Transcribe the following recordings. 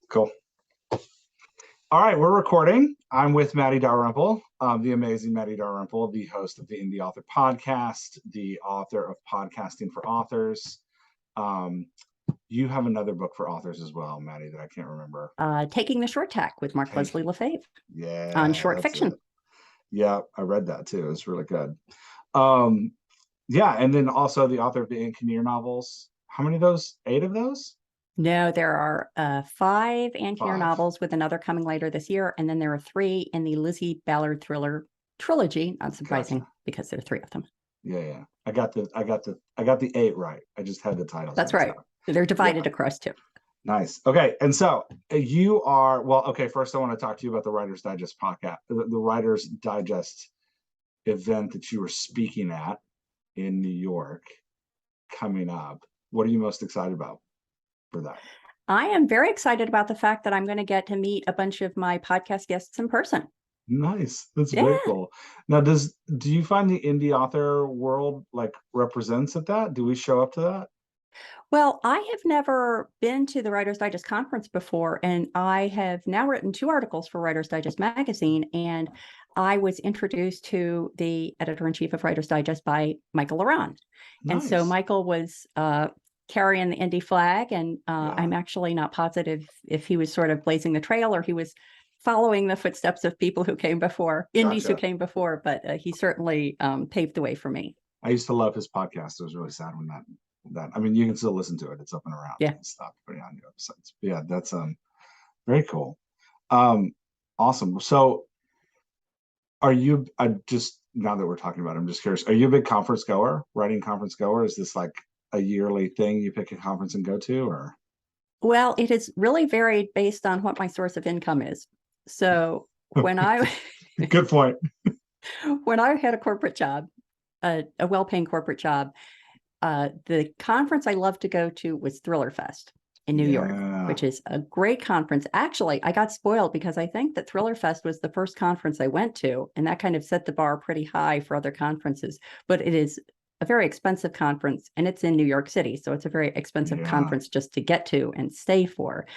Cool. All right, we're recording. I'm with Matty Dalrymple, the amazing Matty Dalrymple, the host of the Indy Author Podcast, the author of Podcasting for Authors. You have another book for authors as well, Matty, that I can't remember. Taking the Short Tack with Mark Leslie Lefebvre. Yeah. On short fiction. Yeah, I read that too. It's really good. Yeah, and then also the author of the Ann Kinnear novels. How many of those? 8 of those? No, there are 5 Ann Kinnear novels with another coming later this year, and then there are 3 in the Lizzie Ballard thriller trilogy. Not surprising because there are 3 of them. Yeah. I got the 8 right. I just had the titles. That's right. They're divided across 2. Nice. Okay, and so you are first I want to talk to you about the Writer's Digest podcast, the Writer's Digest event that you were speaking at in New York coming up. What are you most excited about for that? I am very excited about the fact that I'm going to get to meet a bunch of my podcast guests in person. Nice. That's very cool. Now, do you find the indie author world represents at that? Do we show up to that? Well, I have never been to the Writer's Digest conference before, and I have now written 2 articles for Writer's Digest magazine, and I was introduced to the editor-in-chief of Writer's Digest by Michael Laron. Nice. And so Michael was carrying the indie flag, and I'm actually not positive if he was sort of blazing the trail or he was following the footsteps of people who came before, indies who came before, but he certainly paved the way for me. I used to love his podcast. It was really sad when that I mean, you can still listen to it. It's up and around. Yeah. Stop putting on new episodes. But yeah, that's very cool. Awesome. So are you just now that we're talking about it, I'm just curious, are you a big conference goer, writing conference goer? Is this like a yearly thing you pick a conference and go to, or? Well, it is really varied based on what my source of income is. So when I good point. When I had a corporate job, a well-paying corporate job, the conference I loved to go to was Thriller Fest in New York, which is a great conference. Actually, I got spoiled because I think that Thriller Fest was the first conference I went to, and that kind of set the bar pretty high for other conferences. But it is a very expensive conference, and it's in New York City, so it's a very expensive conference just to get to and stay for.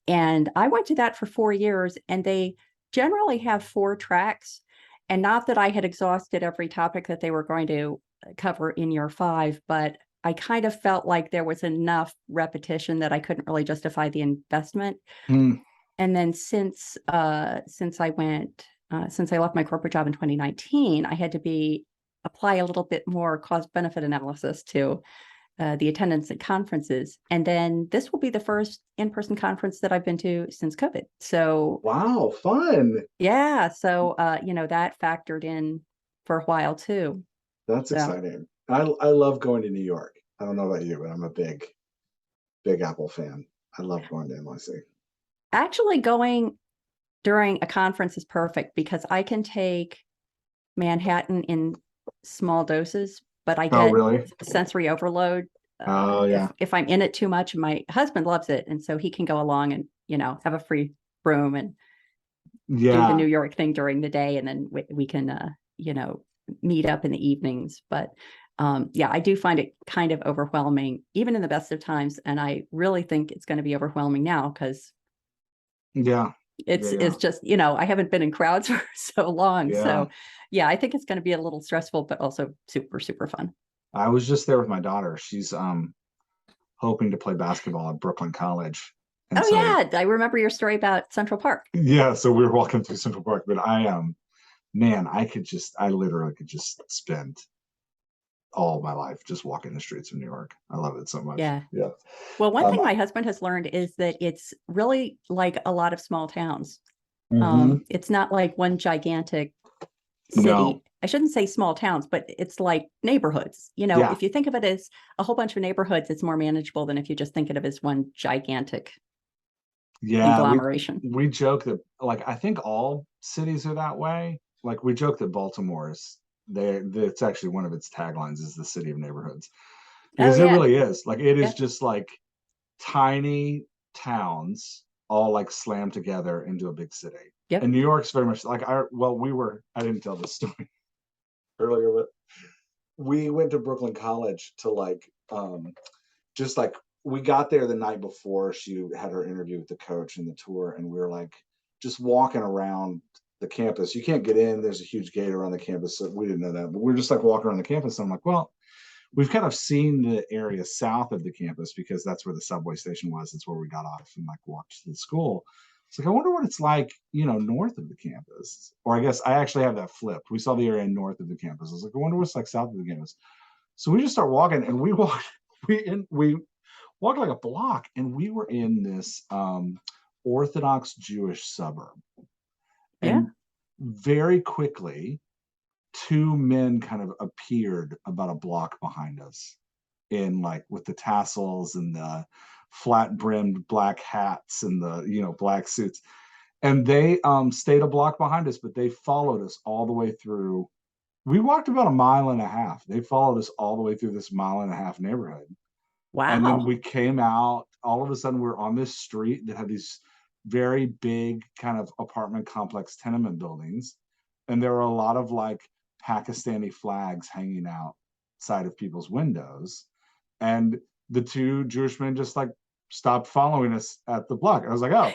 And I went to that for 4 years, and they generally have 4 tracks. And not that I had exhausted every topic that they were going to cover in year 5, but I kind of felt like there was enough repetition that I couldn't really justify the investment. And then since I left my corporate job in 2019, I had to apply a little bit more cost benefit analysis to the attendance at conferences. And then this will be the first in-person conference that I've been to since COVID. So wow, fun. Yeah. So that factored in for a while too. That's exciting. I love going to New York. I don't know about you, but I'm a big Apple fan. I love going to NYC. Actually, going during a conference is perfect because I can take Manhattan in small doses, but I get sensory overload. If I'm in it too much. My husband loves it, and so he can go along and have a free room and do the New York thing during the day, and then we can meet up in the evenings. But I do find it kind of overwhelming, even in the best of times, and I really think it's going to be overwhelming now because it's just I haven't been in crowds for so long. So I think it's going to be a little stressful, but also super, super fun. I was just there with my daughter. She's hoping to play basketball at Brooklyn College. And I remember your story about Central Park. Yeah, so we were walking through Central Park, but I literally could just spend all my life just walking the streets of New York. I love it so much. Yeah. Well, one thing my husband has learned is that it's really like a lot of small towns. It's not like one gigantic city. No. I shouldn't say small towns, but it's like neighborhoods. If you think of it as a whole bunch of neighborhoods, it's more manageable than if you just think of it as one gigantic conglomeration. We joke that, I think all cities are that way. We joke that Baltimore's it's actually one of its taglines is the city of neighborhoods, because it really is. It is just tiny towns all slammed together into a big city. Yep. And New York's very much I didn't tell this story earlier, but we went to Brooklyn College to just we got there the night before she had her interview with the coach and the tour, and we were like just walking around the campus. You can't get in. There's a huge gate around the campus. So we didn't know that, but we're just like walking around the campus. And I'm like, well, we've kind of seen the area south of the campus because that's where the subway station was. It's where we got off and like walked to the school. It's like, I wonder what it's like, north of the campus. Or I guess I actually have that flipped. We saw the area north of the campus. I was like, I wonder what's like south of the campus. So we just start walking, and we walked like a block, and we were in this Orthodox Jewish suburb. And very quickly, two men kind of appeared about a block behind us in like with the tassels and the flat brimmed black hats and the black suits, and they stayed a block behind us, but they followed us all the way through. We walked about a mile and a half. They followed us all the way through this mile and a half neighborhood. Wow. And then we came out, all of a sudden we're on this street that had these very big kind of apartment complex tenement buildings, and there were a lot of like Pakistani flags hanging outside of people's windows, and the two Jewish men just like stopped following us at the block. I was like, oh,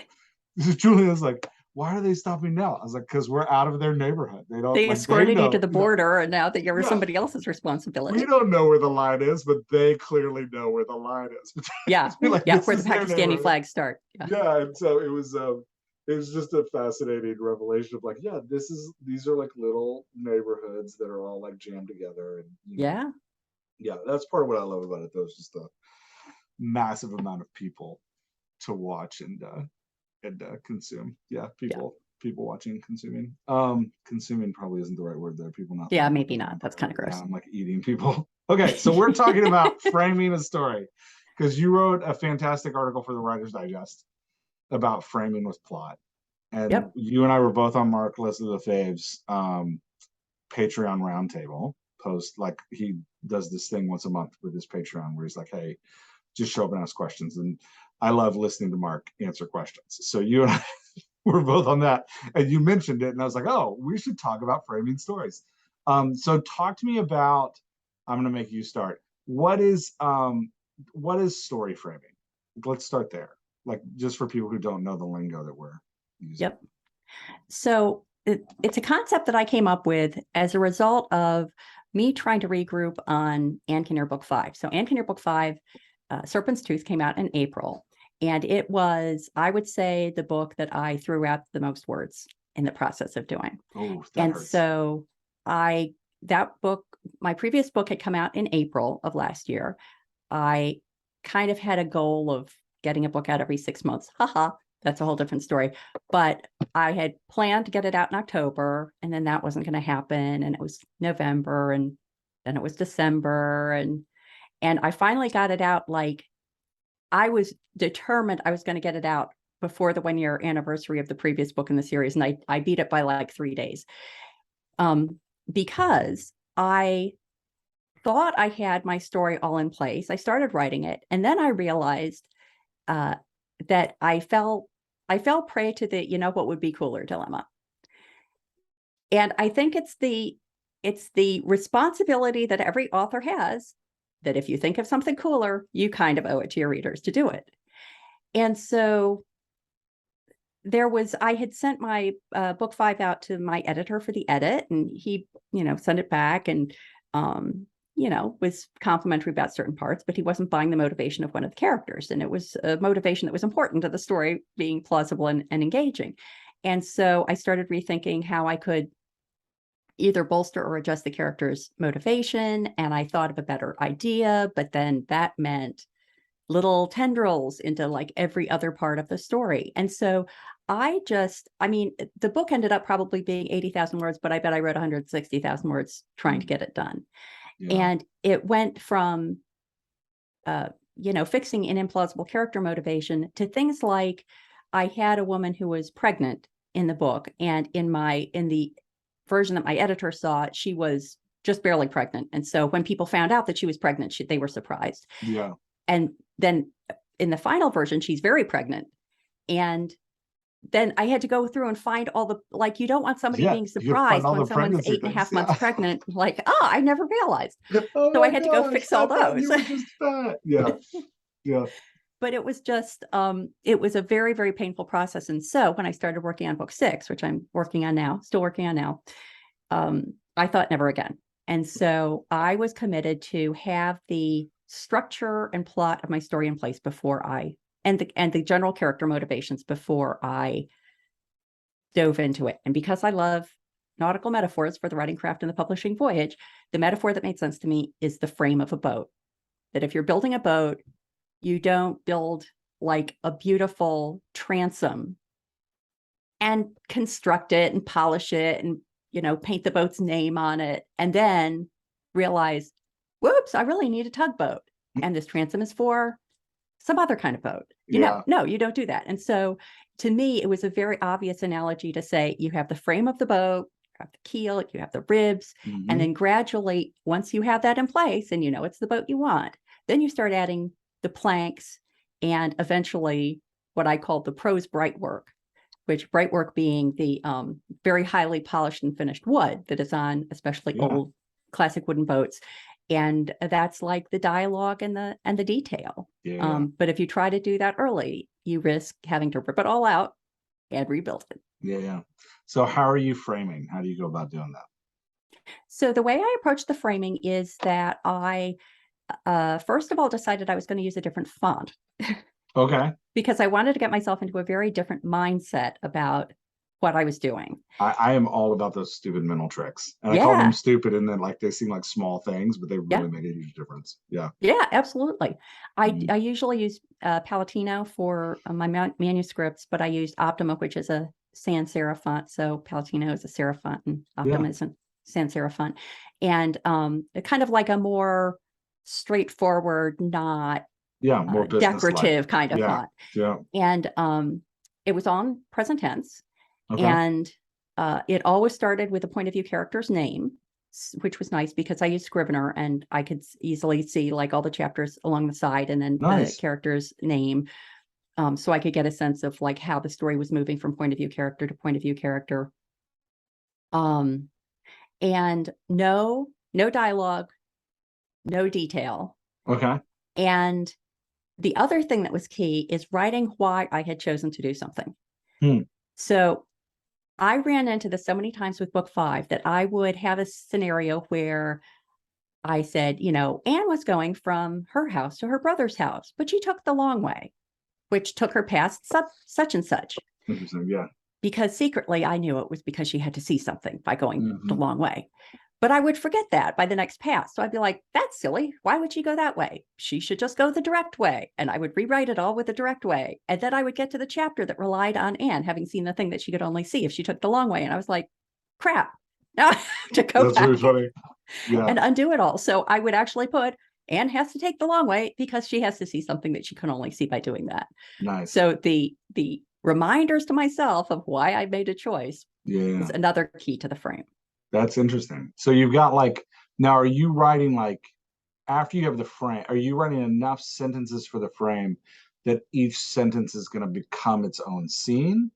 this is Julian. I was like, why are they stopping now? I was like, because we're out of their neighborhood. They escorted you to the border, and now that you're somebody else's responsibility. We don't know where the line is, but they clearly know where the line is. Yeah, where the Pakistani flags start. Yeah, and so it was just a fascinating revelation of like, these are like little neighborhoods that are all like jammed together, and that's part of what I love about it. Though, is just a massive amount of people to watch and consume. People watching and consuming. Consuming probably isn't the right word there. People not. Yeah, maybe not. That's kind of gross. I'm like eating people. Okay, so we're talking about framing a story, because you wrote a fantastic article for the Writer's Digest about framing with plot, and you and I were both on Mark List of the Faves Patreon roundtable post. Like, he does this thing once a month with his Patreon where he's like, hey, just show up and ask questions, and I love listening to Mark answer questions. So you and I were both on that, and you mentioned it, and I was like, oh, we should talk about framing stories. So talk to me about, I'm going to make you start. What is story framing? Let's start there. Like, just for people who don't know the lingo that we're using. Yep. So it's a concept that I came up with as a result of me trying to regroup on Ann Kinnear Book 5. So Ann Kinnear Book 5, Serpent's Tooth, came out in April. And it was, I would say, the book that I threw out the most words in the process of doing. Oh, that hurts. So that book, my previous book had come out in April of last year. I kind of had a goal of getting a book out every 6 months. That's a whole different story. But I had planned to get it out in October, and then that wasn't going to happen. And it was November, and then it was December. And I finally got it out. Like, I was determined I was going to get it out before the 1-year anniversary of the previous book in the series. And I beat it by like 3 days. Because I thought I had my story all in place. I started writing it, and then I realized that I fell prey to the what would be cooler dilemma. And I think it's the responsibility that every author has, that if you think of something cooler, you kind of owe it to your readers to do it. And so I had sent my book 5 out to my editor for the edit, and he, sent it back and, was complimentary about certain parts, but he wasn't buying the motivation of one of the characters. And it was a motivation that was important to the story being plausible and engaging. And so I started rethinking how I could either bolster or adjust the character's motivation. And I thought of a better idea, but then that meant little tendrils into like every other part of the story. And so the book ended up probably being 80,000 words, but I bet I wrote 160,000 words trying to get it done. Yeah. And it went from, fixing an implausible character motivation to things like, I had a woman who was pregnant in the book, and in the version that my editor saw, she was just barely pregnant. And so when people found out that she was pregnant, they were surprised. Yeah. And then in the final version, she's very pregnant. And then I had to go through and find all the, like, you don't want somebody being surprised when someone's 8.5 months pregnant, like, oh, I never realized. So I had to go fix all those. Yeah. Yeah. But it was just, it was a very, very painful process. And so when I started working on book 6, which I'm working on now, still working on now, I thought never again. And so I was committed to have the structure and plot of my story in place before and the general character motivations before I dove into it. And because I love nautical metaphors for the writing craft and the publishing voyage, the metaphor that made sense to me is the frame of a boat. That if you're building a boat, you don't build like a beautiful transom and construct it and polish it and, paint the boat's name on it and then realize, whoops, I really need a tugboat. And this transom is for some other kind of boat. No, you don't do that. And so to me, it was a very obvious analogy to say you have the frame of the boat, you have the keel, you have the ribs, and then gradually, once you have that in place and it's the boat you want, then you start adding the planks and eventually what I call the prose bright work, which bright work being the very highly polished and finished wood that is on especially old classic wooden boats. And that's like the dialogue and the detail. But if you try to do that early, you risk having to rip it all out and rebuild it. Yeah. So how are you framing? How do you go about doing that? So the way I approach the framing is that I, first of all, decided I was going to use a different font. Okay. Because I wanted to get myself into a very different mindset about what I was doing. I am all about those stupid mental tricks. And I call them stupid and then like they seem like small things, but they really make a huge difference. Yeah. Yeah, absolutely. I usually use Palatino for my manuscripts, but I used Optima, which is a sans serif font. So Palatino is a serif font and Optima is a sans serif font. And kind of like a more straightforward, not more decorative kind of font. Yeah. And it was on present tense. Okay. And it always started with a point of view character's name, which was nice because I used Scrivener and I could easily see like all the chapters along the side and then the character's name. So I could get a sense of like how the story was moving from point of view character to point of view character. And no dialogue, no detail. Okay. And the other thing that was key is writing why I had chosen to do something. So I ran into this so many times with book 5 that I would have a scenario where I said, Anne was going from her house to her brother's house, but she took the long way, which took her past such and such. Interesting, yeah. Because secretly I knew it was because she had to see something by going the long way. But I would forget that by the next pass. So I'd be like, that's silly. Why would she go that way? She should just go the direct way. And I would rewrite it all with the direct way. And then I would get to the chapter that relied on Anne having seen the thing that she could only see if she took the long way. And I was like, crap. Now I have to go That's back really funny. and undo it all. So I would actually put Anne has to take the long way because she has to see something that she can only see by doing that. Nice. So the reminders to myself of why I made a choice is another key to the frame. That's interesting. So you've got now are you writing after you have the frame, are you writing enough sentences for the frame that each sentence is going to become its own scene?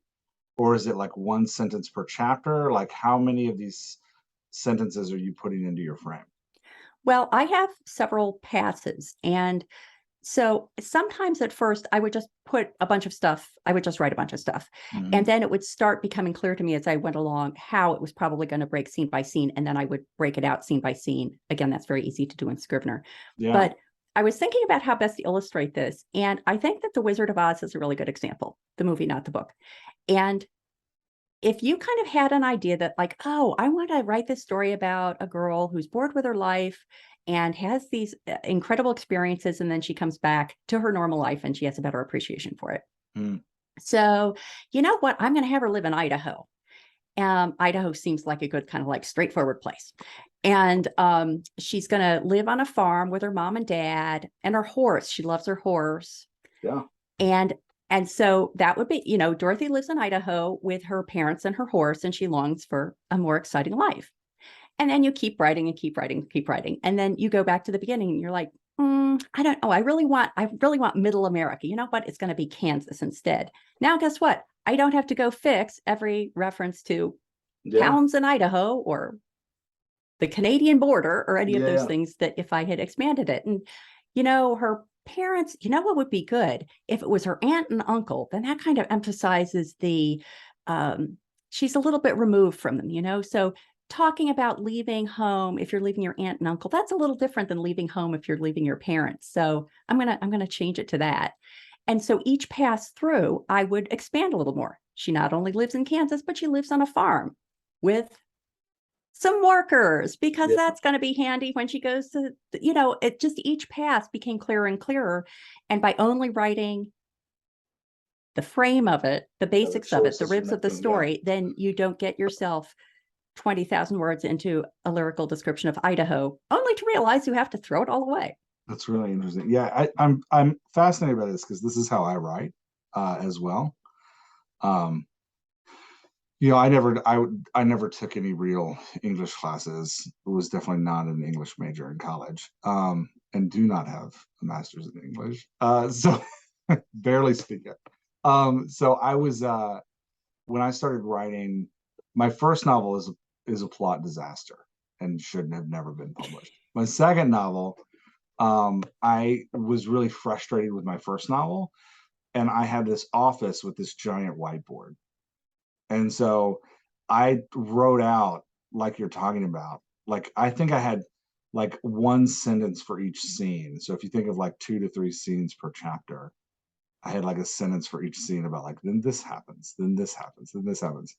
Or is it one sentence per chapter? How many of these sentences are you putting into your frame? Well, I have several passes. And so sometimes at first I would just put a bunch of stuff. I would just write a bunch of stuff. And then it would start becoming clear to me as I went along how it was probably going to break scene by scene. And then I would break it out scene by scene. Again, that's very easy to do in Scrivener. Yeah. But I was thinking about how best to illustrate this. And I think that The Wizard of Oz is a really good example, the movie, not the book. And if you kind of had an idea that I want to write this story about a girl who's bored with her life and has these incredible experiences, and then she comes back to her normal life and she has a better appreciation for it. So, you know what? I'm going to have her live in Idaho. Idaho seems like a good kind of straightforward place. And she's going to live on a farm with her mom and dad and her horse. She loves her horse. Yeah. And so that would be, Dorothy lives in Idaho with her parents and her horse, and she longs for a more exciting life. And then you keep writing and keep writing, keep writing. And then you go back to the beginning and you're like, I don't know. I really want middle America. You know what? It's going to be Kansas instead. Now, guess what? I don't have to go fix every reference to towns in Idaho or the Canadian border or any of those things that if I had expanded it. And, her parents, you know what would be good? If it was her aunt and uncle, then that kind of emphasizes the, she's a little bit removed from them, you know? So talking about leaving home, if you're leaving your aunt and uncle, that's a little different than leaving home if you're leaving your parents. So I'm gonna change it to that. And so each pass through, I would expand a little more. She not only lives in Kansas, but she lives on a farm with some workers, because that's going to be handy when she goes to, you know, it just, each path became clearer and clearer. And by only writing the frame of it, the basics of it, the ribs of the story, then you don't get yourself 20,000 words into a lyrical description of Idaho, only to realize you have to throw it all away. That's really interesting. Yeah, I'm fascinated by this because this is how I write as well. You know, I never took any real English classes. It was definitely not an English major in college, and do not have a master's in English. So barely speak it. So I was when I started writing, my first novel is a plot disaster and shouldn't have never been published. My second novel, I was really frustrated with my first novel, and I had this office with this giant whiteboard. And so I wrote out, like you're talking about, like I think I had like one sentence for each scene. So if you think of like 2 to 3 scenes per chapter, I had like a sentence for each scene about like, then this happens, then this happens, then this happens.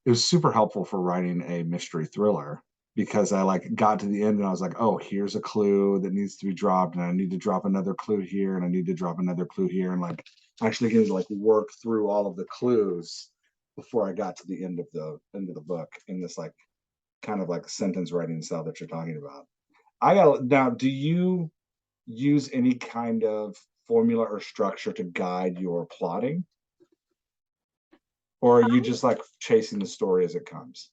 It was super helpful for writing a mystery thriller because I like got to the end and I was like, oh, here's a clue that needs to be dropped, and I need to drop another clue here, and I need to drop another clue here, and like actually getting to like work through all of the clues before I got to the end of the book in this like kind of like sentence writing style that you're talking about. I got now. Do you use any kind of formula or structure to guide your plotting, or are you just like chasing the story as it comes?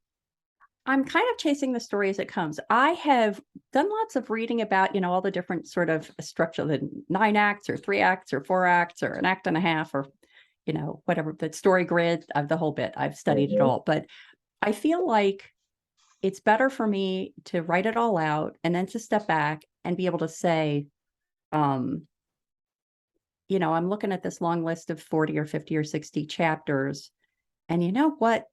I'm kind of chasing the story as it comes. I have done lots of reading about, you know, all the different sort of structure, the 9 acts or 3 acts or 4 acts or an act and a half, or, you know, whatever the story grid of the whole bit. I've studied it all, but I feel like it's better for me to write it all out and then to step back and be able to say, you know, I'm looking at this long list of 40 or 50 or 60 chapters. And you know what?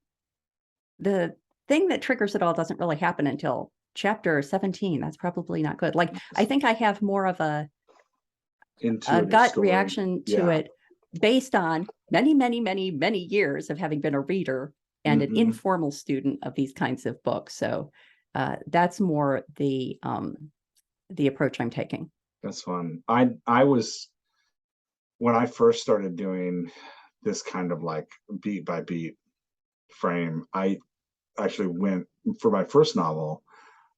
The thing that triggers it all doesn't really happen until chapter 17. That's probably not good. Like, I think I have more of a gut story reaction to it based on many, many, many, many years of having been a reader and an informal student of these kinds of books. So that's more the approach I'm taking. That's fun. I was, when I first started doing this kind of like beat by beat frame, I actually went for my first novel.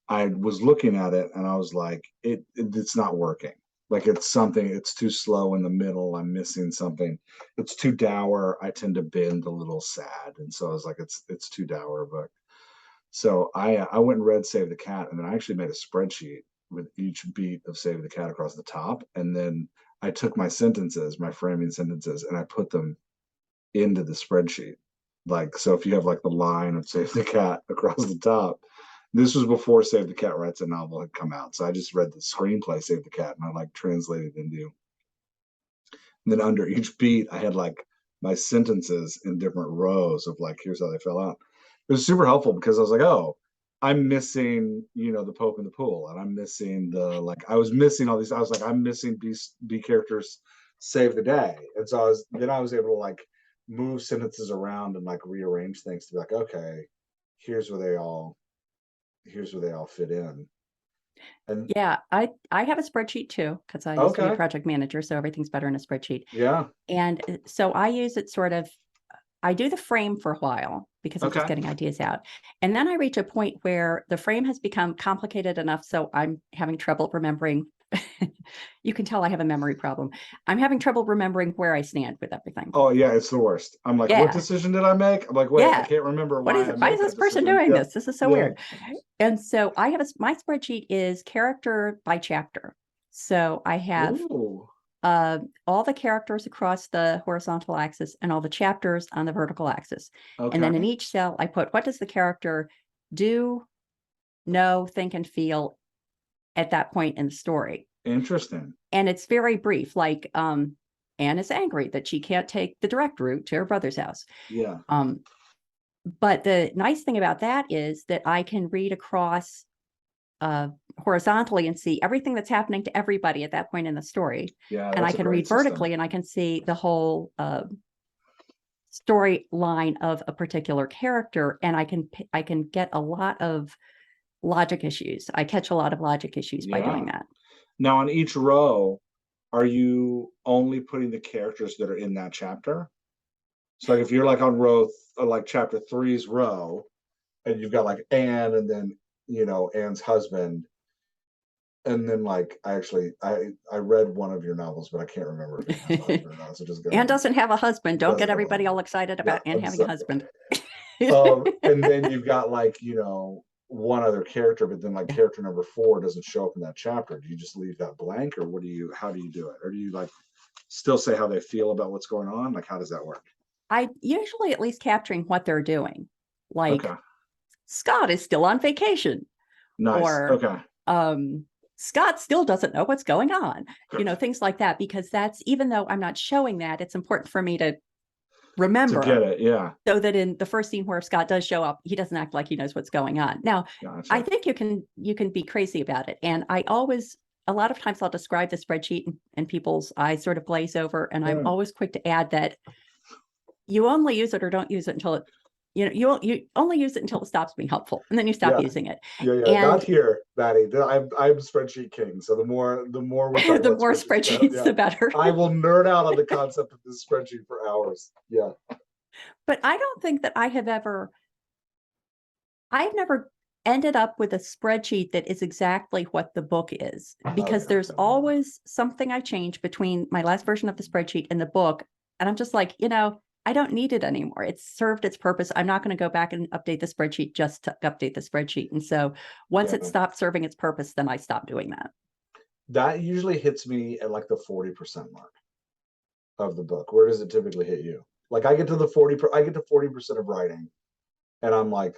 I was looking at it and I was like, it's not working. Like it's too slow in the middle. I'm missing something. It's too dour. I tend to bend a little sad. And so I was like, it's too dour. But so I went and read Save the Cat, and then I actually made a spreadsheet with each beat of Save the Cat across the top. And then I took my sentences, my framing sentences, and I put them into the spreadsheet. Like, so if you have like the line of Save the Cat across the top, this was before Save the Cat Writes a Novel had come out. So I just read the screenplay Save the Cat, and I like translated into. And then under each beat, I had like my sentences in different rows of like, here's how they fell out. It was super helpful because I was like, oh, I'm missing, you know, the Pope in the pool, and I'm missing I was missing all these. I was like, I'm missing B characters save the day. And so I was able to like move sentences around and like rearrange things to be like, okay, here's where they all fit in. And yeah, I have a spreadsheet too, because I used to be a project manager, so everything's better in a spreadsheet. Yeah. And so I use it sort of, I do the frame for a while because I'm just getting ideas out. And then I reach a point where the frame has become complicated enough, so I'm having trouble remembering. You can tell I have a memory problem. I'm having trouble remembering where I stand with everything. Oh yeah, it's the worst. I'm like, what decision did I make? I'm like, wait, I can't remember why is this person doing this? This is so weird. And so I have my spreadsheet is character by chapter. So I have all the characters across the horizontal axis and all the chapters on the vertical axis. And then in each cell, I put, what does the character do, know, think, and feel at that point in the story? Interesting. And it's very brief. Like Anne is angry that she can't take the direct route to her brother's house. Yeah. But the nice thing about that is that I can read across horizontally and see everything that's happening to everybody at that point in the story. Yeah, and I can read vertically and I can see the whole storyline of a particular character, and I can get a lot of logic issues. I catch a lot of logic issues by doing that. Now, on each row, are you only putting the characters that are in that chapter? So like if you're like on row like chapter 3's row, and you've got like Anne, and then Anne's husband, and then like I read one of your novels, but I can't remember if Anne has a husband or not. So just go. Anne doesn't have a husband. Don't get everybody all excited about Anne having a husband. And then you've got like one other character, but then like character number 4 doesn't show up in that chapter. Do you just leave that blank, or how do you do it? Or do you like still say how they feel about what's going on? Like, how does that work? I usually at least capturing what they're doing. Like Scott is still on vacation. Nice. Or Scott still doesn't know what's going on. Things like that, because that's, even though I'm not showing that, it's important for me to remember to get it. Yeah. So that in the first scene where Scott does show up, he doesn't act like he knows what's going on. Now, gotcha. I think you can be crazy about it. And a lot of times I'll describe the spreadsheet and people's eyes sort of glaze over. And I'm always quick to add that you only use it or don't use it until it, you only use it until it stops being helpful, and then you stop using it. And not here, Matty. I'm spreadsheet king. So the more we talk the more spreadsheets, the better. I will nerd out on the concept of this spreadsheet for hours. Yeah. But I don't think that I've never ended up with a spreadsheet that is exactly what the book is, because there's always something I change between my last version of the spreadsheet and the book. And I'm just like, I don't need it anymore. It's served its purpose. I'm not going to go back and update the spreadsheet just to update the spreadsheet. And so once it stopped serving its purpose, then I stopped doing that. That usually hits me at like the 40% mark of the book. Where does it typically hit you? Like I get to 40% of writing, and I'm like,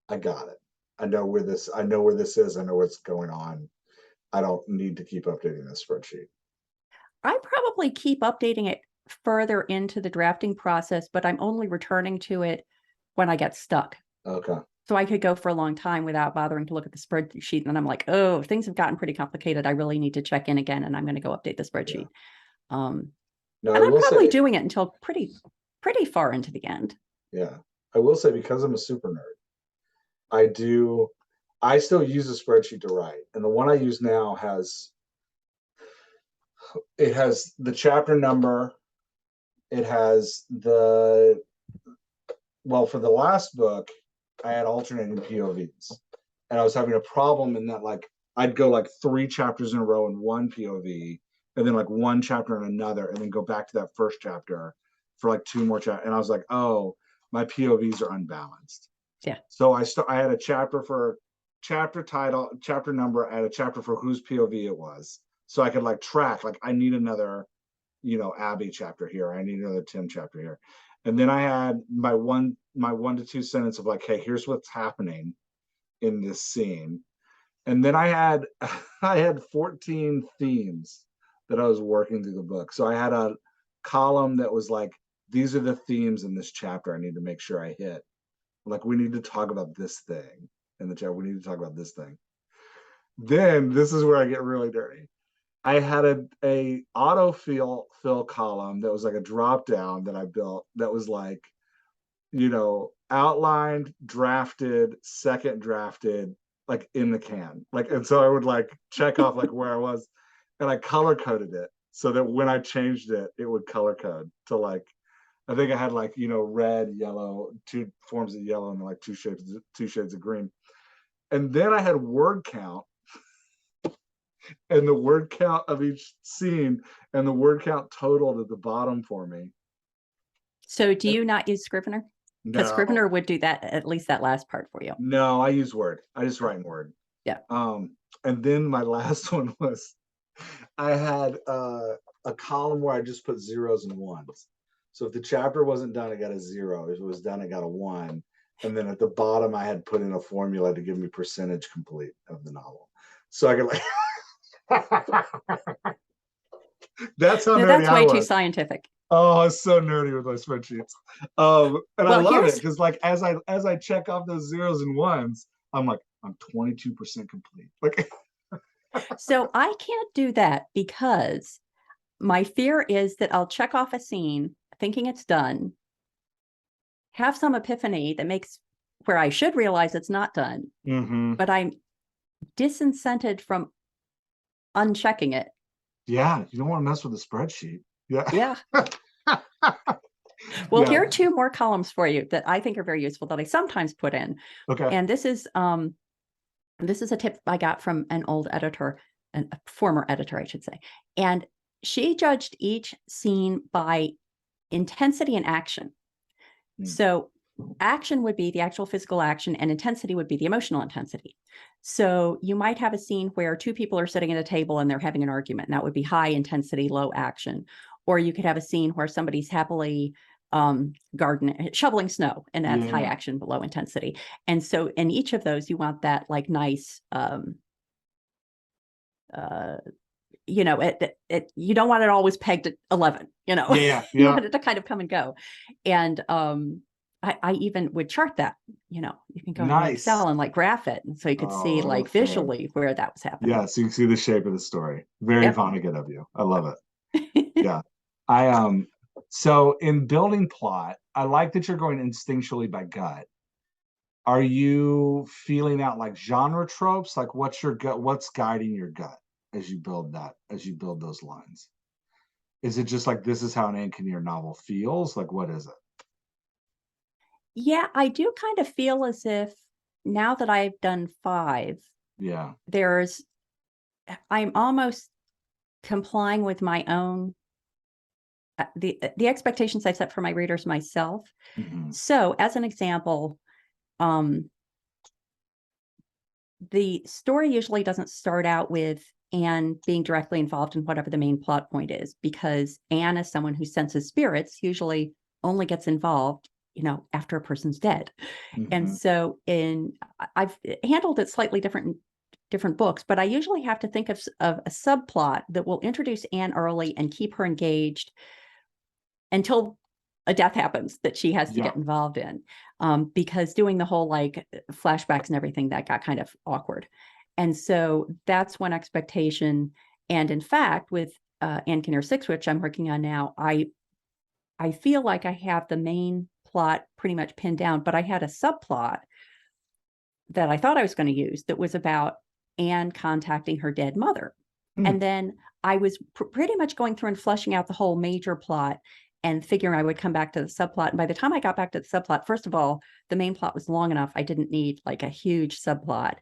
I got it. I know where this is. I know what's going on. I don't need to keep updating this spreadsheet. I probably keep updating it further into the drafting process, but I'm only returning to it when I get stuck. Okay. So I could go for a long time without bothering to look at the spreadsheet. And then I'm like, oh, things have gotten pretty complicated. I really need to check in again, and I'm going to go update the spreadsheet. Yeah. And I'm probably doing it until pretty far into the end. Yeah. I will say, because I'm a super nerd, I still use a spreadsheet to write. And the one I use now has the chapter number. It has for the last book, I had alternating POVs, and I was having a problem in that, like, I'd go like 3 chapters in a row in one POV, and then like 1 chapter in another, and then go back to that first chapter for like 2 more chapters. And I was like, oh, my POVs are unbalanced. Yeah. So I had a chapter for chapter title, chapter number, I had a chapter for whose POV it was. So I could like track, like, I need another, Abby chapter here. I need another Tim chapter here. And then I had my 1 to 2 sentence of like, hey, here's what's happening in this scene. And then I had 14 themes that I was working through the book. So I had a column that was like, these are the themes in this chapter I need to make sure I hit. Like, we need to talk about this thing in the chapter. We need to talk about this thing. Then this is where I get really dirty. I had a autofill column that was like a drop down that I built that was like, outlined, drafted, second drafted, like in the can. Like, and so I would like check off like where I was, and I color coded it so that when I changed it, it would color code to like, I think I had like, red, yellow, 2 forms of yellow, and like 2 shades of green. And then I had word count, and the word count of each scene, and the word count totaled at the bottom for me. So do you not use Scrivener? Because No. Scrivener would do that, at least that last part for you. No, I use Word. I just write in Word. Yeah. And then my last one was, I had a column where I just put 0s and 1s. So if the chapter wasn't done, I got a 0. If it was done, I got a 1. And then at the bottom, I had put in a formula to give me percentage complete of the novel. So I could like, That's how No, nerdy that's I way too was. scientific. Oh, I was so nerdy with my spreadsheets. And I Well, love it here's because like as I check off those zeros and ones, I'm like, I'm 22% complete. Like so I can't do that because my fear is that I'll check off a scene thinking it's done, have some epiphany that makes where I should realize it's not done, but I'm disincented from unchecking it. Yeah, you don't want to mess with the spreadsheet. Yeah. Yeah. Well, Yeah. here are two more columns for you that I think are very useful that I sometimes put in. Okay. And this is a tip I got from an old editor, a former editor, I should say. And she judged each scene by intensity and action. So action would be the actual physical action and intensity would be the emotional intensity. So you might have a scene where two people are sitting at a table and they're having an argument, and that would be high intensity, low action. Or you could have a scene where somebody's happily shoveling snow, and that's high action but low intensity. And so in each of those, you want that like nice you don't want it always pegged at 11, you want it to kind of come and go. And I even would chart that, you can go into Excel and like graph it. And so you could see like visually where that was happening. Yeah. So you can see the shape of the story. Very Vonnegut of you. I love it. Yeah. So in building plot, I like that you're going instinctually by gut. Are you feeling out like genre tropes? Like what's your gut? What's guiding your gut as you build those lines? Is it just like, this is how an Anchor novel feels? Like, what is it? Yeah, I do kind of feel as if now that I've done 5, I'm almost complying with my own the expectations I've set for my readers myself. So as an example, the story usually doesn't start out with Anne being directly involved in whatever the main plot point is, because Anne, as someone who senses spirits, usually only gets involved, after a person's dead. And so I've handled it slightly different books, but I usually have to think of a subplot that will introduce Anne early and keep her engaged until a death happens that she has to get involved in, because doing the whole like flashbacks and everything, that got kind of awkward. And so that's one expectation. And in fact, with Anne Kinnear 6, which I'm working on now, I feel like I have the main plot pretty much pinned down, but I had a subplot that I thought I was going to use that was about Anne contacting her dead mother. And then I was pretty much going through and fleshing out the whole major plot and figuring I would come back to the subplot. And by the time I got back to the subplot, first of all, the main plot was long enough. I didn't need like a huge subplot,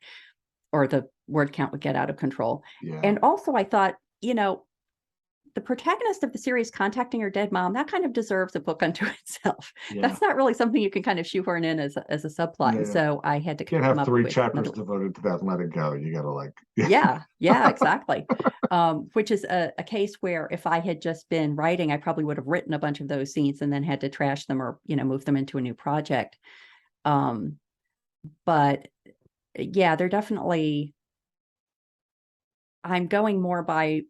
or the word count would get out of control. And also I thought, the protagonist of the series contacting her dead mom, that kind of deserves a book unto itself. That's not really something you can kind of shoehorn in as a subplot. And so I had to can't have 3 chapters devoted to that and let it go. You got to like exactly. Which is a case where if I had just been writing, I probably would have written a bunch of those scenes and then had to trash them or move them into a new project. But yeah, they're definitely, I'm going more by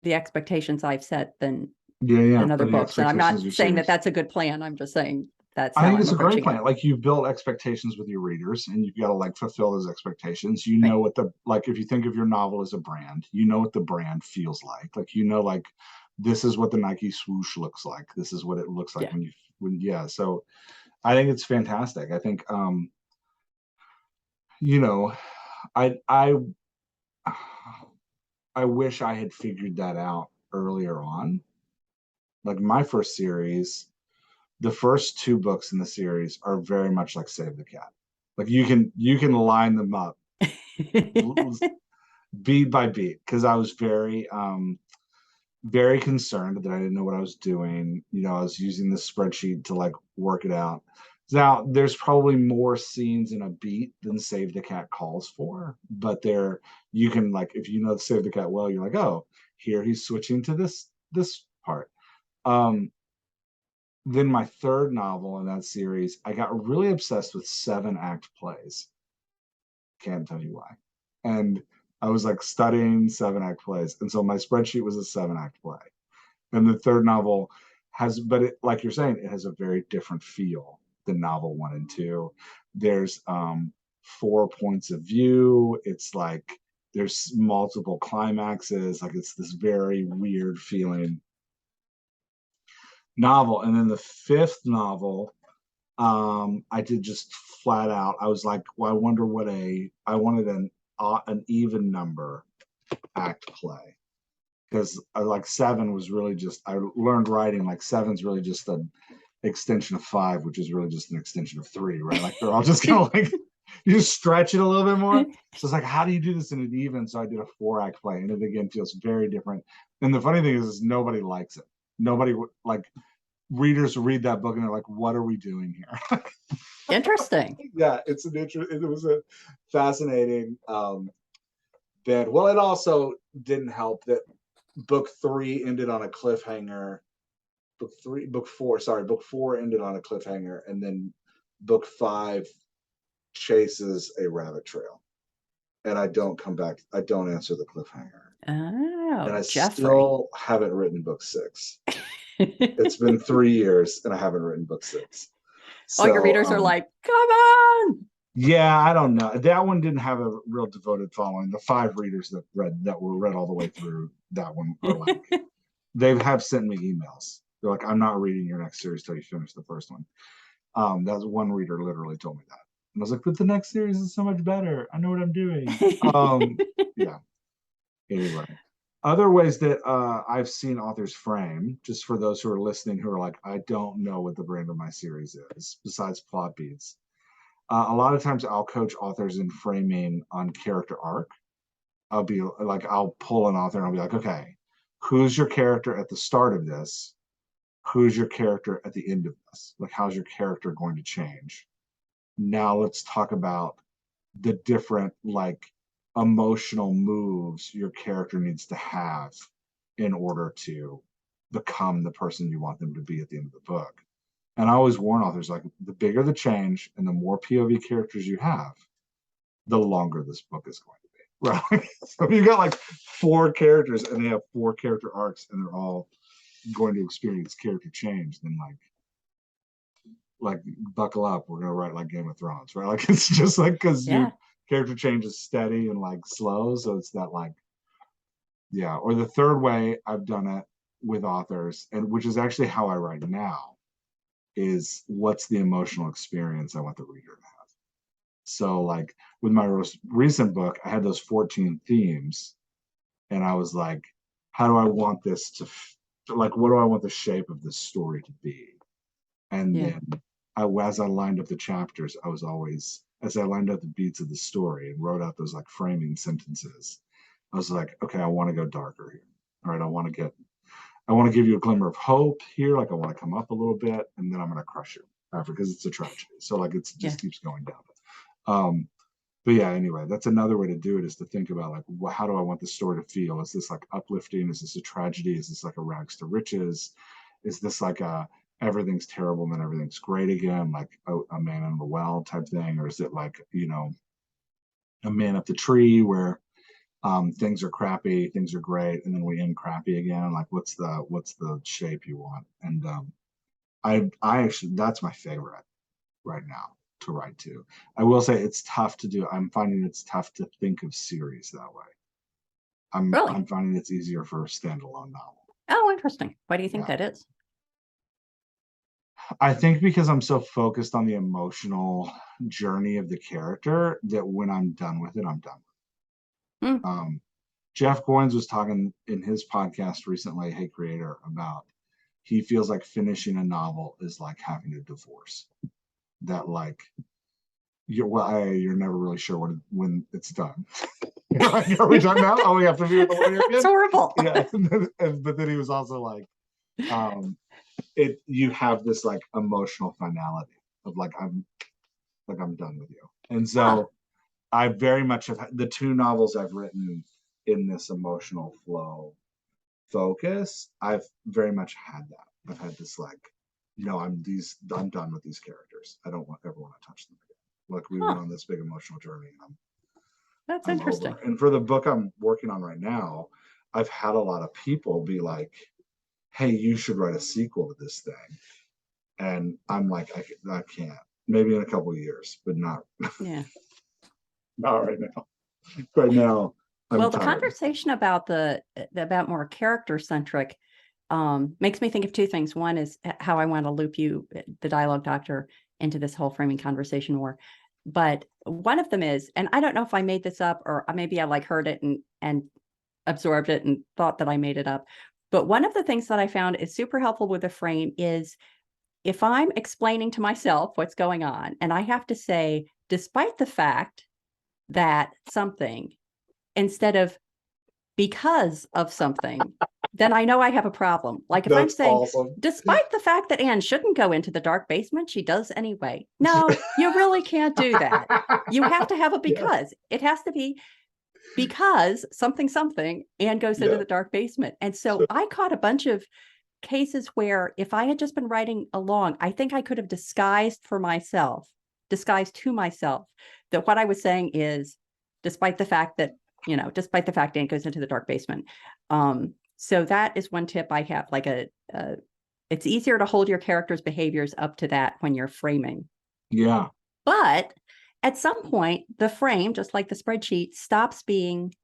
the expectations I've set than other books. And I'm not saying that that's a good plan. I'm just saying that's how I think it's a great plan. Like, you've built expectations with your readers and you've got to like fulfill those expectations. What like, if you think of your novel as a brand, what the brand feels like. Like, like this is what the Nike swoosh looks like. This is what it looks like so I think it's fantastic. I think I wish I had figured that out earlier on. Like my first series, the first 2 books in the series are very much like Save the Cat. Like you can line them up beat by beat, because I was very very concerned that I didn't know what I was doing. I was using the spreadsheet to like work it out. Now, there's probably more scenes in a beat than Save the Cat calls for, but you can, like, if you know Save the Cat well, you're like, oh, here he's switching to this part. Then my third novel in that series, I got really obsessed with 7-act plays. Can't tell you why. And I was like studying 7-act plays. And so my spreadsheet was a 7-act play. And the third novel has, but it, like you're saying, it has a very different feel than novel 1 and 2. There's 4 points of view. It's like there's multiple climaxes. Like it's this very weird feeling novel. And then the 5th novel, I did just flat out. I was like, well, I wonder what I wanted an even number act play, because like 7 was really just, I learned writing like 7's really just an extension of 5, which is really just an extension of 3, right? Like they're all just kind of like you just stretch it a little bit more. So it's like, how do you do this in an even? So I did a 4-act play, and it again feels very different. And the funny thing is nobody likes it. Nobody like readers read that book and they're like, what are we doing here? Interesting. Yeah, it was a fascinating bit. Well, it also didn't help that book 3 ended on a cliffhanger. Book four ended on a cliffhanger, and then book 5 chases a rabbit trail. And I don't come back. I don't answer the cliffhanger. Oh, and I Jeffrey. still haven't written book 6. It's been 3 years and I haven't written book 6. All your readers are like, come on. Yeah, I don't know. That one didn't have a real devoted following. The 5 readers that were read all the way through that one are like, they have sent me emails. They're like, I'm not reading your next series till you finish the first one. That was one reader literally told me that. And I was like, but the next series is so much better. I know what I'm doing. Yeah. Anyway, other ways that I've seen authors frame, just for those who are listening who are like, I don't know what the brand of my series is, besides plot beats. A lot of times I'll coach authors in framing on character arc. I'll be like, I'll pull an author and I'll be like, okay, who's your character at the start of this? Who's your character at the end of this? Like, how's your character going to change? Now let's talk about the different like emotional moves your character needs to have in order to become the person you want them to be at the end of the book. And I always warn authors, like, the bigger the change and the more POV characters you have, the longer this book is going to be. Right? So if you got like 4 characters and they have 4 character arcs and they're all going to experience character change, then like buckle up, we're gonna write like Game of Thrones, right? Like it's just like, because your character change is steady and like slow, so it's that like, yeah. Or the third way I've done it with authors, and which is actually how I write now, is what's the emotional experience I want the reader to have. So like with my most recent book, I had those 14 themes, and I was like, how do I want this to like, what do I want the shape of this story to be? And then as I lined up the chapters, as I lined up the beats of the story and wrote out those like framing sentences, I was like, okay, I want to go darker here. All right, I want to give you a glimmer of hope here. Like I want to come up a little bit, and then I'm going to crush you because it's a tragedy. So like it just keeps going down. But yeah, anyway, that's another way to do it, is to think about like, how do I want the story to feel? Is this like uplifting? Is this a tragedy? Is this like a rags to riches? Is this like a everything's terrible and then everything's great again, like a man in the well type thing? Or is it like, a man up the tree where things are crappy, things are great, and then we end crappy again? Like what's the shape you want? And I actually, that's my favorite right now to write to. I will say it's tough to do. I'm finding it's tough to think of series that way. I'm finding it's easier for a standalone novel. Oh, interesting. Why do you think that is? I think because I'm so focused on the emotional journey of the character that when I'm done with it, I'm done with it. Jeff Goins was talking in his podcast recently, Hey Creator, about he feels like finishing a novel is like having a divorce. That like you're never really sure when it's done. Like, are we done now? Oh, we have to be with the lawyer again? It's horrible. Yeah. But then he was also like, you have this like emotional finality of like I'm done with you. And so I very much have the 2 novels I've written in this emotional flow focus. I've very much had that. I've had this like, I'm done with these characters. I don't ever want to touch them again. Like we went on this big emotional journey, and That's I'm interesting. over. And for the book I'm working on right now, I've had a lot of people be like, hey, you should write a sequel to this thing. And I'm like, I can't. Maybe in a couple of years, but not Yeah. not right now. Right now, I'm well, the tired. conversation about about more character centric makes me think of two things. One is how I want to loop you, the dialogue doctor, into this whole framing conversation more. But one of them is, and I don't know if I made this up or maybe I like heard it and absorbed it and thought that I made it up. But one of the things that I found is super helpful with a frame is if I'm explaining to myself what's going on, and I have to say, despite the fact that something, instead of because of something, then I know I have a problem. Like if I'm saying, awesome. despite the fact that Anne shouldn't go into the dark basement, she does anyway. No, you really can't do that. You have to have a because. It has to be because something, Anne goes into the dark basement. And so I caught a bunch of cases where if I had just been writing along, I think I could have disguised to myself that what I was saying is, despite the fact that Anne goes into the dark basement. So that is one tip I have, like it's easier to hold your character's behaviors up to that when you're framing. Yeah. But at some point, the frame, just like the spreadsheet, stops being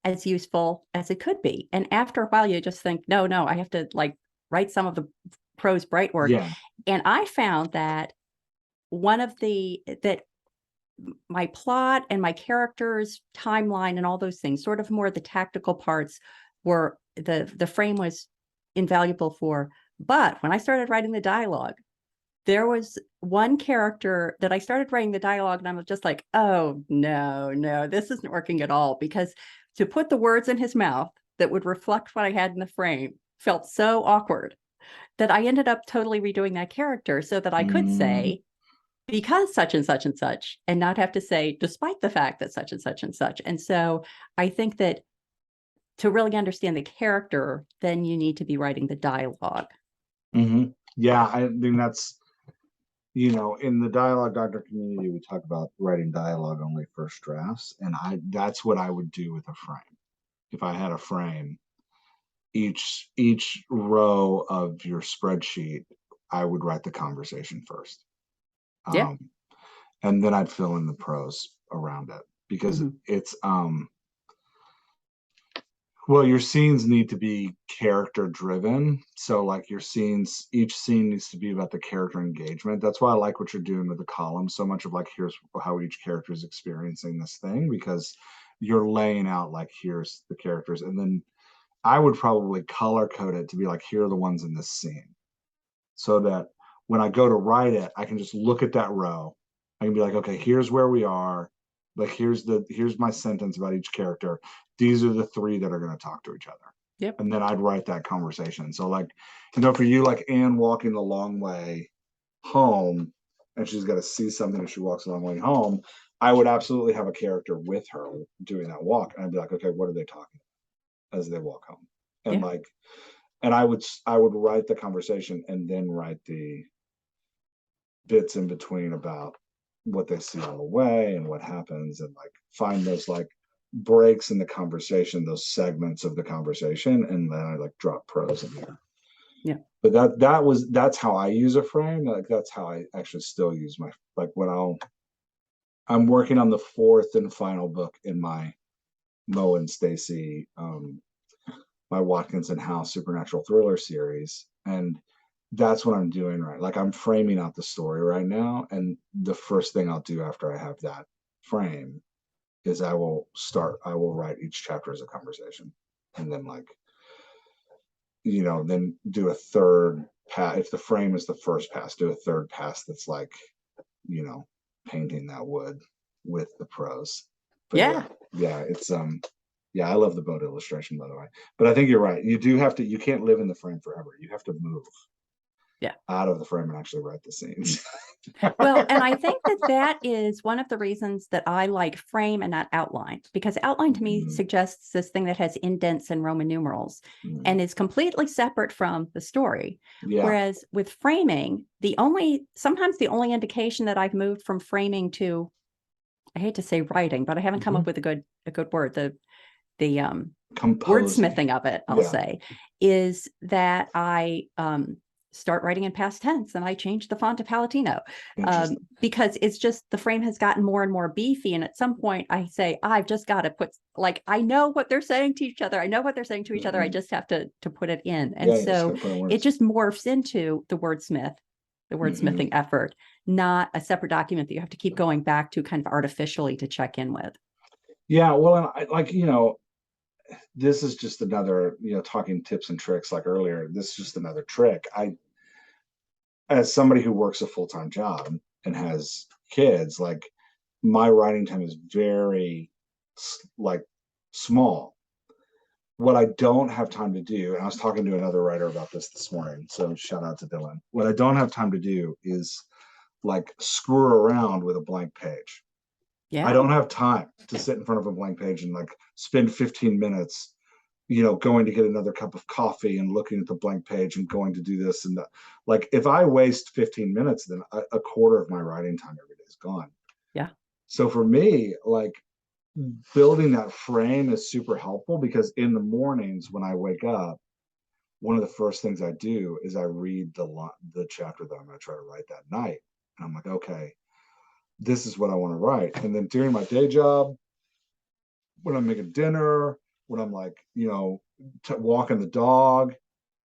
as useful as it could be. And after a while, you just think, no, I have to like write some of the prose bright work. Yeah. And I found that that my plot and my characters timeline and all those things, sort of more the tactical parts, were the frame was invaluable for. But when I started writing the dialogue, there was one character that I started writing the dialogue and I was just like, oh no, this isn't working at all, because to put the words in his mouth that would reflect what I had in the frame felt so awkward that I ended up totally redoing that character so that I could say, because such and such and such, and not have to say, despite the fact that such and such and such. And so I think that to really understand the character, then you need to be writing the dialogue. Mm-hmm. Yeah, I think that's, in the dialogue doctor community, we talk about writing dialogue only first drafts. And that's what I would do with a frame. If I had a frame, each row of your spreadsheet, I would write the conversation first. Yeah. And then I'd fill in the prose around it, because it's well, your scenes need to be character driven. So like your scenes, each scene needs to be about the character engagement. That's why I like what you're doing with the column so much, of like, here's how each character is experiencing this thing, because you're laying out like, here's the characters. And then I would probably color code it to be like, here are the ones in this scene, so that when I go to write it, I can just look at that row. I can be like, okay, here's where we are. Like, here's my sentence about each character. These are the three that are going to talk to each other. Yep. And then I'd write that conversation. So like, for you, like Anne walking the long way home, and she's got to see something as she walks the long way home, I would absolutely have a character with her doing that walk. And I'd be like, okay, what are they talking about as they walk home? And and I would write the conversation and then write the bits in between about what they see on the way and what happens, and like find those like breaks in the conversation, those segments of the conversation, and then I like drop prose in there. Yeah. But that's how I use a frame. Like that's how I actually still use my, like when I'm working on the fourth and final book in my Mo and Stacy my Watkinson House supernatural thriller series, and that's what I'm doing, right? Like I'm framing out the story right now, and the first thing I'll do after I have that frame is I will write each chapter as a conversation, and then like, then do a third pass. If the frame is the first pass, do a third pass that's like, painting that wood with the prose. But yeah, it's yeah, I love the boat illustration, by the way. But I think you're right. You can't live in the frame forever. You have to move out of the frame and actually write the scenes. Well, and I think that is one of the reasons that I like frame and not outline, because outline to me suggests this thing that has indents and Roman numerals and is completely separate from the story. Yeah. Whereas with framing, sometimes the only indication that I've moved from framing to I hate to say writing, but I haven't come up with a good word. The Composing. wordsmithing of it, I'll say, is that I start writing in past tense and I change the font to Palatino because it's just the frame has gotten more and more beefy. And at some point I say, I've just got to put, like, I know what they're saying to each other. I know what they're saying to each other. I just have to put it in. And so it just morphs into the wordsmithing effort, not a separate document that you have to keep going back to kind of artificially to check in with. Yeah. Well, and like, this is just another, talking tips and tricks like earlier, this is just another trick. As somebody who works a full-time job and has kids, like my writing time is very like small. What I don't have time to do, and I was talking to another writer about this morning, so shout out to Dylan. What I don't have time to do is like screw around with a blank page. I don't have time to sit in front of a blank page and like spend 15 minutes, going to get another cup of coffee and looking at the blank page and going to do this and that. Like if I waste 15 minutes, then a quarter of my writing time every day is gone. Yeah. So for me, like building that frame is super helpful because in the mornings when I wake up, one of the first things I do is I read the chapter that I'm going to try to write that night. And I'm like, okay, this is what I want to write. And then during my day job, when I'm making dinner, when I'm like, walking the dog,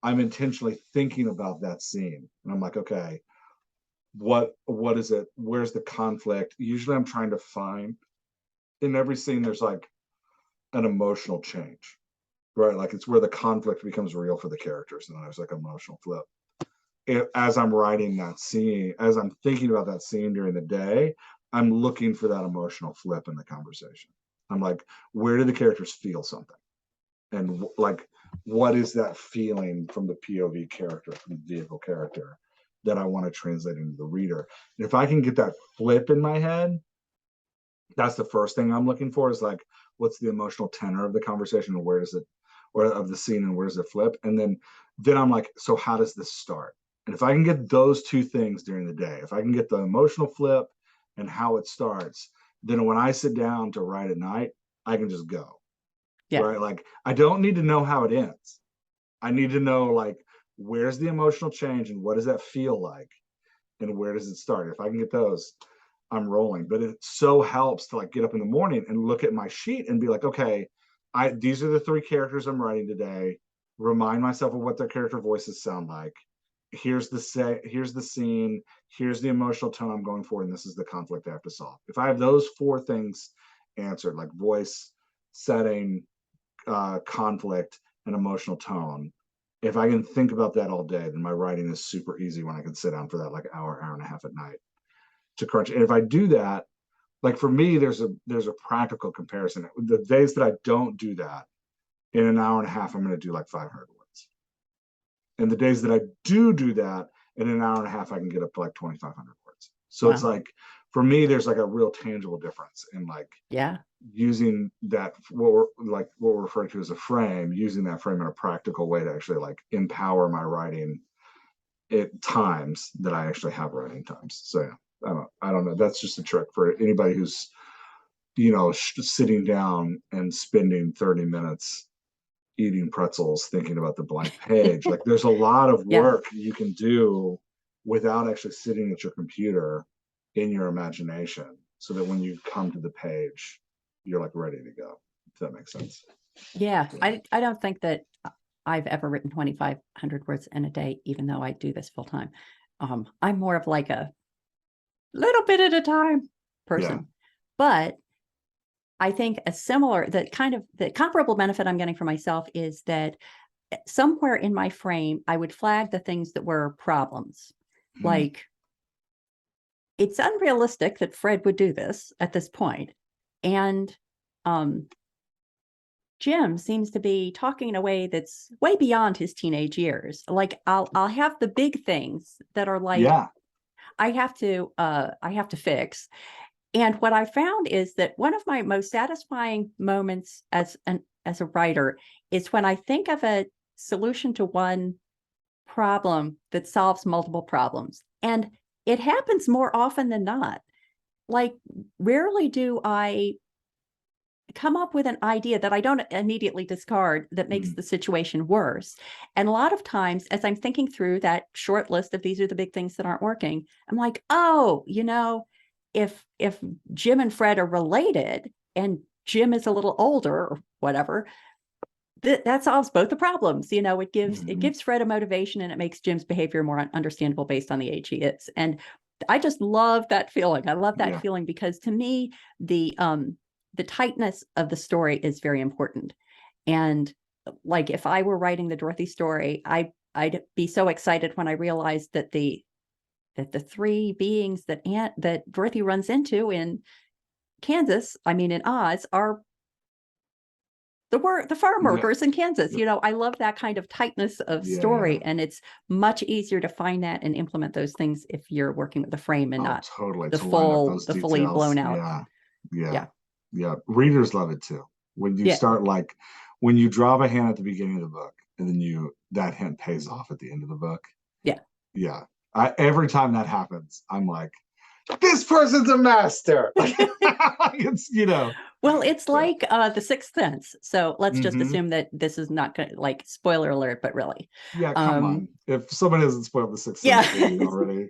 I'm intentionally thinking about that scene. And I'm like, okay, what is it? Where's the conflict? Usually I'm trying to find in every scene, there's like an emotional change, right? Like it's where the conflict becomes real for the characters. And then there's like an emotional flip. As I'm writing that scene, as I'm thinking about that scene during the day, I'm looking for that emotional flip in the conversation. I'm like, where do the characters feel something? And like, what is that feeling from the POV character, from the vehicle character that I want to translate into the reader? And if I can get that flip in my head, that's the first thing I'm looking for is like, what's the emotional tenor of the conversation and where does it, or of the scene and where does it flip? And then I'm like, so how does this start? And if I can get those two things during the day, if I can get the emotional flip and how it starts, then when I sit down to write at night, I can just go. Yeah. Right. Like I don't need to know how it ends. I need to know like, where's the emotional change and what does that feel like? And where does it start? If I can get those, I'm rolling. But it so helps to like get up in the morning and look at my sheet and be like, okay, these are the three characters I'm writing today. Remind myself of what their character voices sound like. Here's the scene, here's the emotional tone I'm going for, and this is the conflict I have to solve. If I have those four things answered, like voice, setting, conflict, and emotional tone, if I can think about that all day, then my writing is super easy when I can sit down for that like hour and a half at night to crunch. And if I do that, like for me, there's a practical comparison. The days that I don't do that, in an hour and a half, I'm going to do like 500 words. And the days that I do that, in an hour and a half, I can get up to like 2,500 words. So it's like, for me, there's like a real tangible difference in like using that, what we're referring to as a frame, using that frame in a practical way to actually like empower my writing at times that I actually have writing times. So yeah, I don't know. That's just a trick for anybody who's, sitting down and spending 30 minutes eating pretzels thinking about the blank page. Like there's a lot of work you can do without actually sitting at your computer in your imagination, so that when you come to the page, you're like ready to go, if that makes sense. Yeah. I don't think that I've ever written 2,500 words in a day, even though I do this full time. I'm more of like a little bit at a time person, but I think the comparable benefit I'm getting for myself is that somewhere in my frame, I would flag the things that were problems. Mm-hmm. Like, it's unrealistic that Fred would do this at this point. And Jim seems to be talking in a way that's way beyond his teenage years. Like I'll have the big things that are like, I have to fix. And what I found is that one of my most satisfying moments as a writer is when I think of a solution to one problem that solves multiple problems. And it happens more often than not. like, rarely do I come up with an idea that I don't immediately discard that makes the situation worse. And a lot of times, as I'm thinking through that short list of these are the big things that aren't working, I'm like, oh, if Jim and Fred are related and Jim is a little older or whatever, that solves both the problems. It gives Fred a motivation, and it makes Jim's behavior more understandable based on the age he is. And I just love that feeling. I love that feeling because to me, the tightness of the story is very important. And like, if I were writing the Dorothy story, I'd be so excited when I realized that the three beings that Dorothy runs into in Kansas, in Oz, are the farm workers in Kansas. I love that kind of tightness of story, and it's much easier to find that and implement those things if you're working with the frame and not totally the fully blown out. Yeah. Readers love it too. When you start, like, when you draw a hand at the beginning of the book and then that hint pays off at the end of the book. Yeah. Every time that happens, I'm like, this person's a master. It's, Well, it's like The Sixth Sense. So let's just assume that this is not going to, like, spoiler alert, but really. Yeah, come on. If somebody hasn't spoiled The Sixth Sense for you already.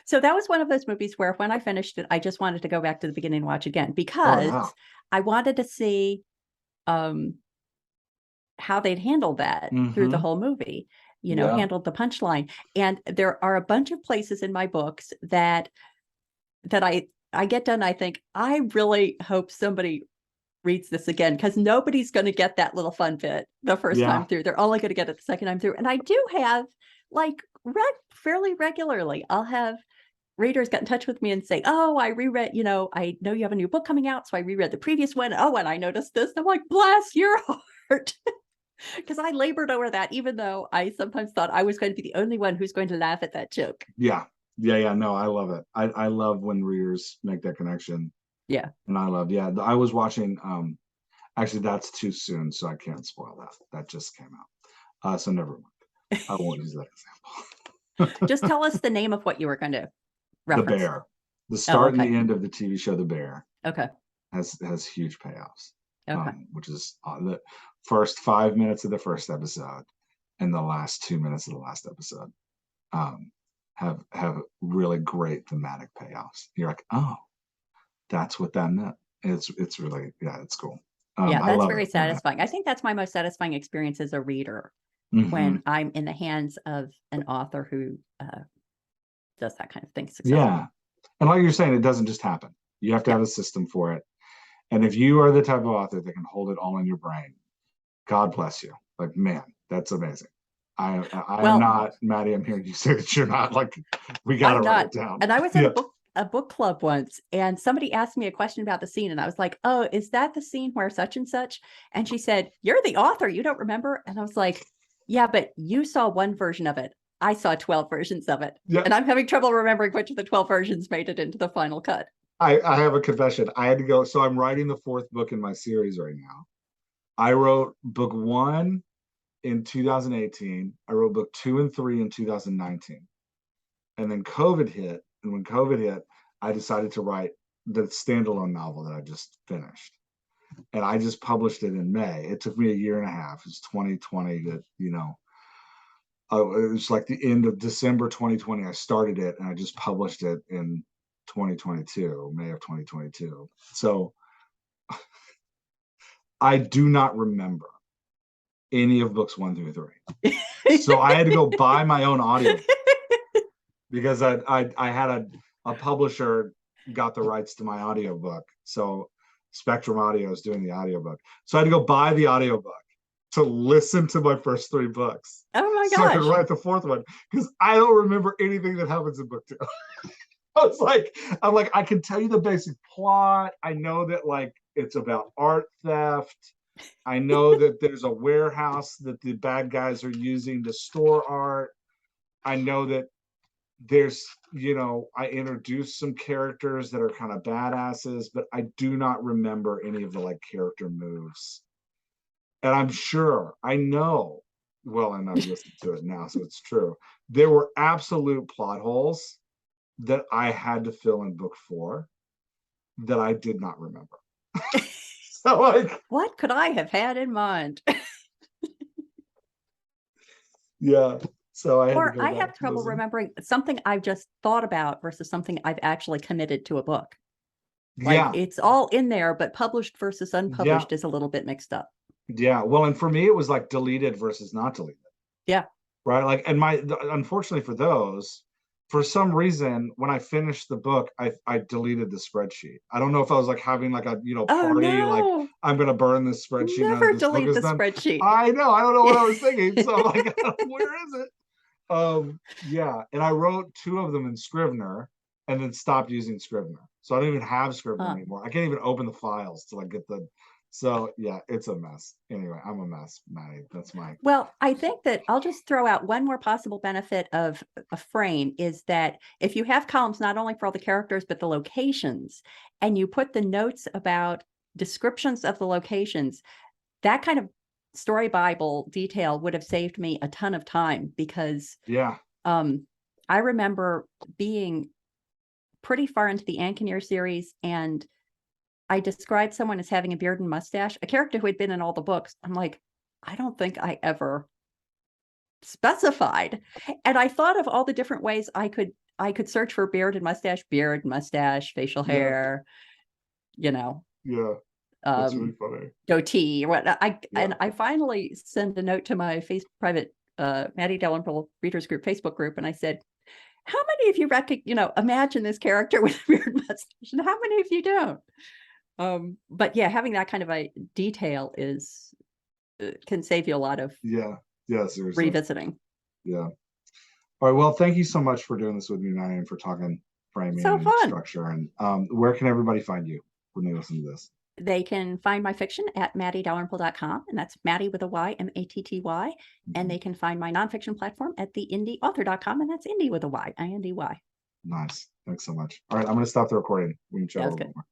So that was one of those movies where when I finished it, I just wanted to go back to the beginning and watch again because I wanted to see how they'd handled that through the whole movie, handled the punchline. And there are a bunch of places in my books that I get done. I think, I really hope somebody reads this again, because nobody's going to get that little fun bit the first time through. They're only going to get it the second time through. And I do have, like, fairly regularly, I'll have readers get in touch with me and say, oh, I reread, I know you have a new book coming out, so I reread the previous one. Oh, and I noticed this. And I'm like, bless your heart. Because I labored over that, even though I sometimes thought I was going to be the only one who's going to laugh at that joke. Yeah. No, I love it. I love when readers make that connection. Yeah. And I was watching, actually that's too soon, so I can't spoil that. That just came out. So never mind. I won't use that example. Just tell us the name of what you were going to reference. The Bear. The start and the end of the TV show The Bear. Okay. Has huge payoffs. Okay. Which is the first 5 minutes of the first episode and the last 2 minutes of the last episode have really great thematic payoffs. You're like, oh, that's what that meant. It's really, it's cool. That's very satisfying. I think that's my most satisfying experience as a reader, when I'm in the hands of an author who does that kind of thing successfully. Yeah. And like you're saying, it doesn't just happen. You have to have a system for it. And if you are the type of author that can hold it all in your brain, God bless you. Like, man, that's amazing. I'm not, Matty, I'm hearing you say that you're not. Like, we got to write it down. And I was at a book club once, and somebody asked me a question about the scene, and I was like, oh, is that the scene where such and such? And she said, you're the author, you don't remember? And I was like, yeah, but you saw one version of it. I saw 12 versions of it. Yeah. And I'm having trouble remembering which of the 12 versions made it into the final cut. I have a confession. I had to go. So I'm writing the 4th book in my series right now. I wrote book 1 in 2018. I wrote book 2 and 3 in 2019. And then COVID hit. And when COVID hit, I decided to write the standalone novel that I just finished. And I just published it in May. It took me a year and a half. It's 2020 that, it was like the end of December 2020. I started it and I just published it in 2022, May of 2022. So I do not remember any of books 1 through 3. So I had to go buy my own audio because I had a publisher got the rights to my audiobook. So Spectrum Audio is doing the audiobook. So I had to go buy the audiobook to listen to my first 3 books. Oh my gosh. So I could write the 4th one, because I don't remember anything that happens in book 2. I'm like, I can tell you the basic plot. I know that, like, it's about art theft. I know that there's a warehouse that the bad guys are using to store art. I know that there's, I introduced some characters that are kind of badasses, but I do not remember any of the, like, character moves. And I'm sure, I know, well, and I've listened to it now, so it's true. There were absolute plot holes that I had to fill in book 4 that I did not remember. So like, what could I have had in mind? yeah. So I had Or to go I back have to trouble listen. remembering something I've just thought about versus something I've actually committed to a book. Like Yeah. it's all in there, but published versus Yeah. unpublished is a little bit mixed up. Yeah. Well, and for me, it was like deleted versus not deleted. Yeah. Right. Like, and unfortunately for those, for some reason, when I finished the book, I deleted the spreadsheet. I don't know if I was like having like a, Oh party, like no. I'm going to burn this spreadsheet now that Never this book delete is the done. spreadsheet. I know. I don't know what I was thinking. So I'm like, where is it? Yeah. And I wrote 2 of them in Scrivener and then stopped using Scrivener. So I don't even have Scrivener anymore. I can't even open the files to like get the, so yeah, it's a mess. Anyway, I'm a mess, Matty. That's my. Well, I think that I'll just throw out one more possible benefit of a frame is that if you have columns, not only for all the characters, but the locations, and you put the notes about descriptions of the locations, that kind of story Bible detail would have saved me a ton of time because Yeah. I remember being pretty far into the Ankeneer series and I described someone as having a beard and mustache, a character who had been in all the books. I'm like, I don't think I ever specified. And I thought of all the different ways I could search for beard, mustache, facial hair, Yeah. That's really funny. goatee or what. Yeah. And I finally sent a note to my private Matty Dalrymple Readers Group Facebook group, and I said, "How many of you imagine this character with a beard mustache, and how many of you don't?" But yeah, having that kind of a detail is can save you a lot of seriously. revisiting. Yeah. All right. Well, thank you so much for doing this with me, Manny, and for talking framing So and fun. structure. And where can everybody find you when they listen to this? They can find my fiction at mattydalrymple.com, and that's Matty with a Y, Matty. And they can find my nonfiction platform at the indieauthor.com, and that's Indy with a Y, Indy. Nice. Thanks so much. All right, I'm going to stop the recording. We can chat a little bit more.